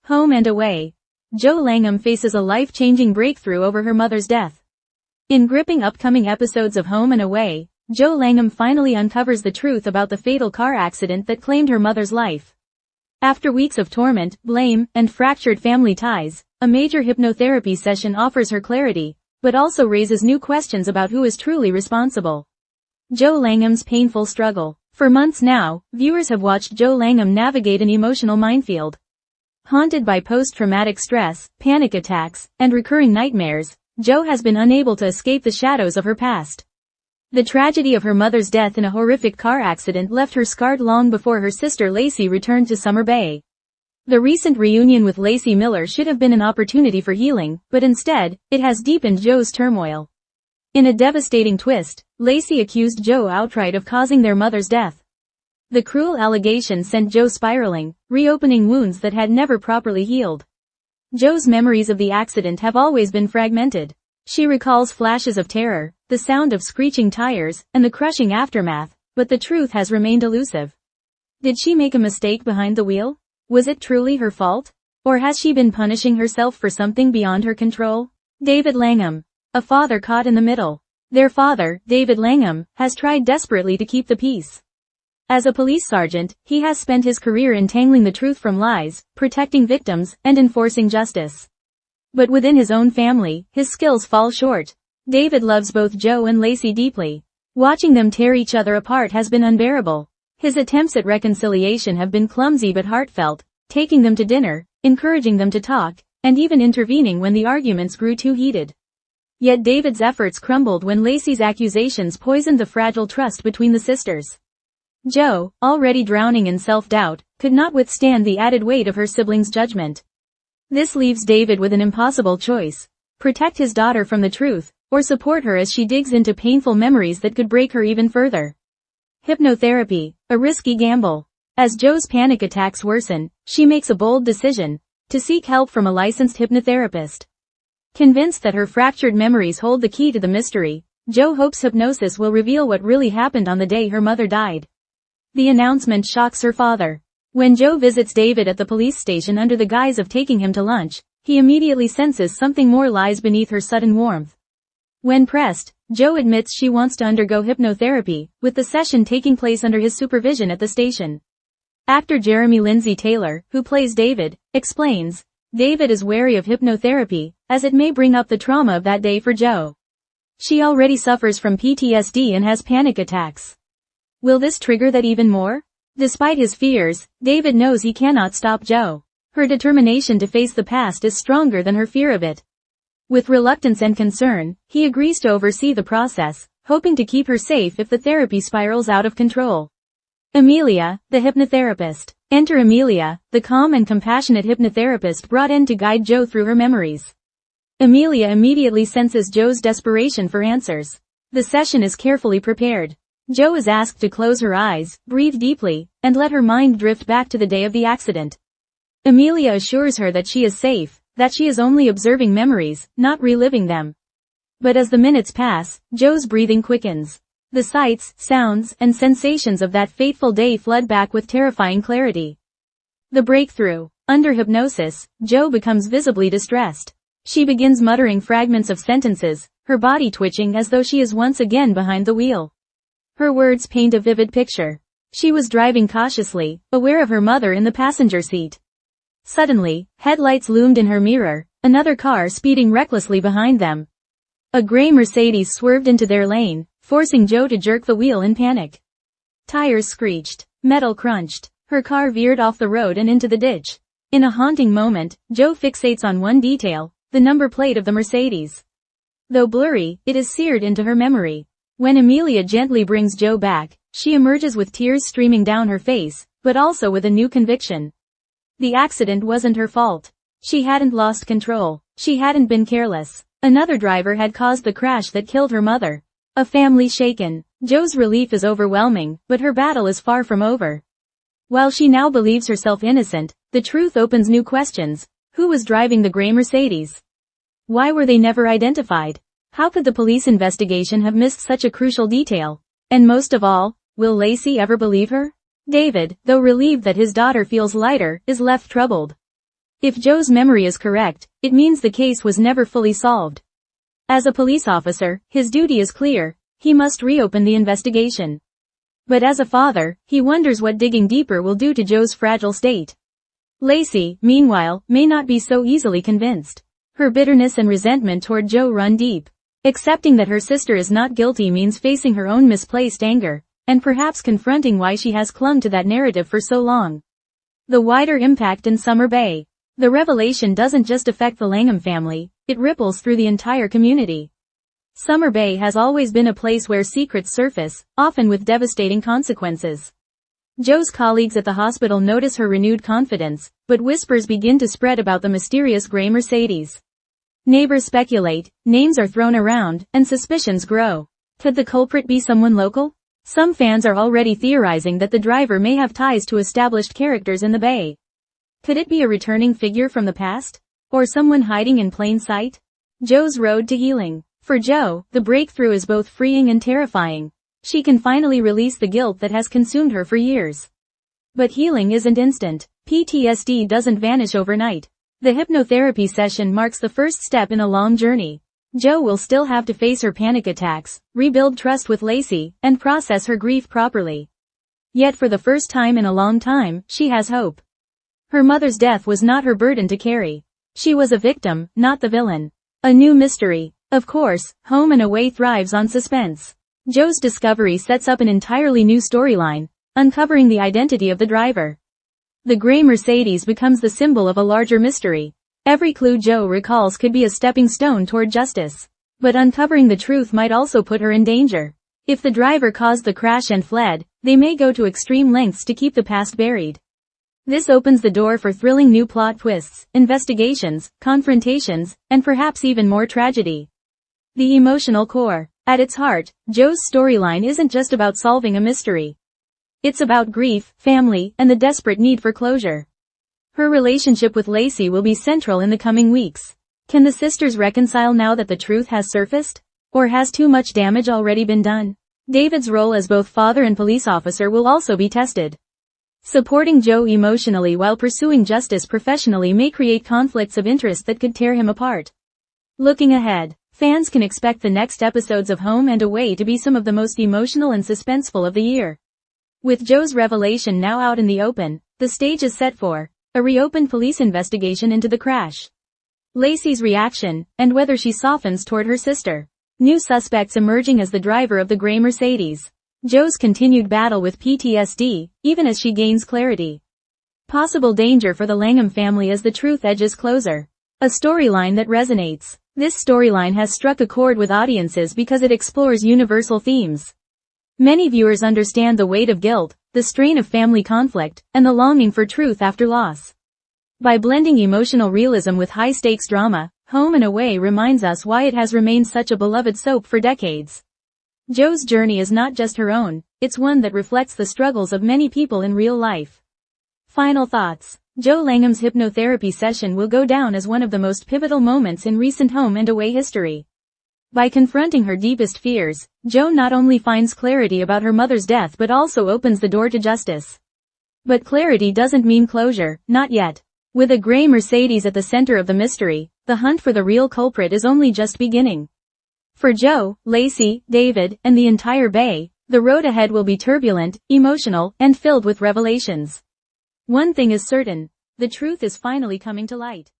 Home and Away. Joe Langham faces a life-changing breakthrough over her mother's death. In gripping upcoming episodes of Home and Away, Joe Langham finally uncovers the truth about the fatal car accident that claimed her mother's life. After weeks of torment, blame, and fractured family ties, a major hypnotherapy session offers her clarity, but also raises new questions about who is truly responsible. Joe Langham's painful struggle. For months now, viewers have watched Joe Langham navigate an emotional minefield. Haunted by post-traumatic stress, panic attacks, and recurring nightmares, Joe has been unable to escape the shadows of her past. The tragedy of her mother's death in a horrific car accident left her scarred long before her sister Lacey returned to Summer Bay. The recent reunion with Lacey Miller should have been an opportunity for healing, but instead, it has deepened Joe's turmoil. In a devastating twist, Lacey accused Joe outright of causing their mother's death. The cruel allegation sent Joe spiraling, reopening wounds that had never properly healed. Joe's memories of the accident have always been fragmented. She recalls flashes of terror, the sound of screeching tires, and the crushing aftermath, but the truth has remained elusive. Did she make a mistake behind the wheel? Was it truly her fault? Or has she been punishing herself for something beyond her control? David Langham. A father caught in the middle. Their father, David Langham, has tried desperately to keep the peace. As a police sergeant, he has spent his career entangling the truth from lies, protecting victims, and enforcing justice. But within his own family, his skills fall short. David loves both Joe and Lacey deeply. Watching them tear each other apart has been unbearable. His attempts at reconciliation have been clumsy but heartfelt, taking them to dinner, encouraging them to talk, and even intervening when the arguments grew too heated. Yet David's efforts crumbled when Lacey's accusations poisoned the fragile trust between the sisters. Joe, already drowning in self-doubt, could not withstand the added weight of her siblings' judgment. This leaves David with an impossible choice: protect his daughter from the truth, or support her as she digs into painful memories that could break her even further. Hypnotherapy, a risky gamble. As Joe's panic attacks worsen, she makes a bold decision: to seek help from a licensed hypnotherapist. Convinced that her fractured memories hold the key to the mystery, Joe hopes hypnosis will reveal what really happened on the day her mother died. The announcement shocks her father. When Joe visits David at the police station under the guise of taking him to lunch, he immediately senses something more lies beneath her sudden warmth. When pressed, Joe admits she wants to undergo hypnotherapy, with the session taking place under his supervision at the station. Actor Jeremy Lindsay Taylor, who plays David, explains, David is wary of hypnotherapy, as it may bring up the trauma of that day for Joe. She already suffers from PTSD and has panic attacks. Will this trigger that even more? Despite his fears, David knows he cannot stop Joe. Her determination to face the past is stronger than her fear of it. With reluctance and concern, he agrees to oversee the process, hoping to keep her safe if the therapy spirals out of control. Amelia, the hypnotherapist. Enter Amelia, the calm and compassionate hypnotherapist brought in to guide Joe through her memories. Amelia immediately senses Joe's desperation for answers. The session is carefully prepared. Joe is asked to close her eyes, breathe deeply, and let her mind drift back to the day of the accident. Amelia assures her that she is safe, that she is only observing memories, not reliving them. But as the minutes pass, Joe's breathing quickens. The sights, sounds, and sensations of that fateful day flood back with terrifying clarity. The breakthrough. Under hypnosis, Joe becomes visibly distressed. She begins muttering fragments of sentences, her body twitching as though she is once again behind the wheel. Her words paint a vivid picture. She was driving cautiously, aware of her mother in the passenger seat. Suddenly, headlights loomed in her mirror, another car speeding recklessly behind them. A gray Mercedes swerved into their lane, forcing Joe to jerk the wheel in panic. Tires screeched. Metal crunched. Her car veered off the road and into the ditch. In a haunting moment, Joe fixates on one detail: the number plate of the Mercedes. Though blurry, it is seared into her memory. When Amelia gently brings Joe back, she emerges with tears streaming down her face, but also with a new conviction. The accident wasn't her fault. She hadn't lost control. She hadn't been careless. Another driver had caused the crash that killed her mother. A family shaken. Joe's relief is overwhelming, but her battle is far from over. While she now believes herself innocent, the truth opens new questions. Who was driving the gray Mercedes? Why were they never identified? How could the police investigation have missed such a crucial detail? And most of all, will Lacey ever believe her? David, though relieved that his daughter feels lighter, is left troubled. If Joe's memory is correct, it means the case was never fully solved. As a police officer, his duty is clear. He must reopen the investigation. But as a father, he wonders what digging deeper will do to Joe's fragile state. Lacey, meanwhile, may not be so easily convinced. Her bitterness and resentment toward Joe run deep. Accepting that her sister is not guilty means facing her own misplaced anger, and perhaps confronting why she has clung to that narrative for so long. The wider impact in Summer Bay. The revelation doesn't just affect the Langham family, it ripples through the entire community. Summer Bay has always been a place where secrets surface, often with devastating consequences. Joe's colleagues at the hospital notice her renewed confidence, but whispers begin to spread about the mysterious gray Mercedes. Neighbors speculate, names are thrown around, and suspicions grow. Could the culprit be someone local? Some fans are already theorizing that the driver may have ties to established characters in the Bay. Could it be a returning figure from the past? Or someone hiding in plain sight? Joe's road to healing. For Joe, the breakthrough is both freeing and terrifying. She can finally release the guilt that has consumed her for years. But healing isn't instant. PTSD doesn't vanish overnight. The hypnotherapy session marks the first step in a long journey. Joe will still have to face her panic attacks, rebuild trust with Lacey, and process her grief properly. Yet for the first time in a long time, she has hope. Her mother's death was not her burden to carry. She was a victim, not the villain. A new mystery. Of course, Home and Away thrives on suspense. Joe's discovery sets up an entirely new storyline, uncovering the identity of the driver. The gray Mercedes becomes the symbol of a larger mystery. Every clue Joe recalls could be a stepping stone toward justice. But uncovering the truth might also put her in danger. If the driver caused the crash and fled, they may go to extreme lengths to keep the past buried. This opens the door for thrilling new plot twists, investigations, confrontations, and perhaps even more tragedy. The emotional core. At its heart, Joe's storyline isn't just about solving a mystery. It's about grief, family, and the desperate need for closure. Her relationship with Lacey will be central in the coming weeks. Can the sisters reconcile now that the truth has surfaced? Or has too much damage already been done? David's role as both father and police officer will also be tested. Supporting Joe emotionally while pursuing justice professionally may create conflicts of interest that could tear him apart. Looking ahead, fans can expect the next episodes of Home and Away to be some of the most emotional and suspenseful of the year. With Joe's revelation now out in the open, the stage is set for a reopened police investigation into the crash. Lacey's reaction, and whether she softens toward her sister. New suspects emerging as the driver of the gray Mercedes. Joe's continued battle with PTSD, even as she gains clarity. Possible danger for the Langham family as the truth edges closer. A storyline that resonates. This storyline has struck a chord with audiences because it explores universal themes. Many viewers understand the weight of guilt, the strain of family conflict, and the longing for truth after loss. By blending emotional realism with high-stakes drama, Home and Away reminds us why it has remained such a beloved soap for decades. Joe's journey is not just her own, it's one that reflects the struggles of many people in real life. Final thoughts. Joe Langham's hypnotherapy session will go down as one of the most pivotal moments in recent Home and Away history. By confronting her deepest fears, Joe not only finds clarity about her mother's death but also opens the door to justice. But clarity doesn't mean closure, not yet. With a gray Mercedes at the center of the mystery, the hunt for the real culprit is only just beginning. For Joe, Lacey, David, and the entire Bay, the road ahead will be turbulent, emotional, and filled with revelations. One thing is certain, the truth is finally coming to light.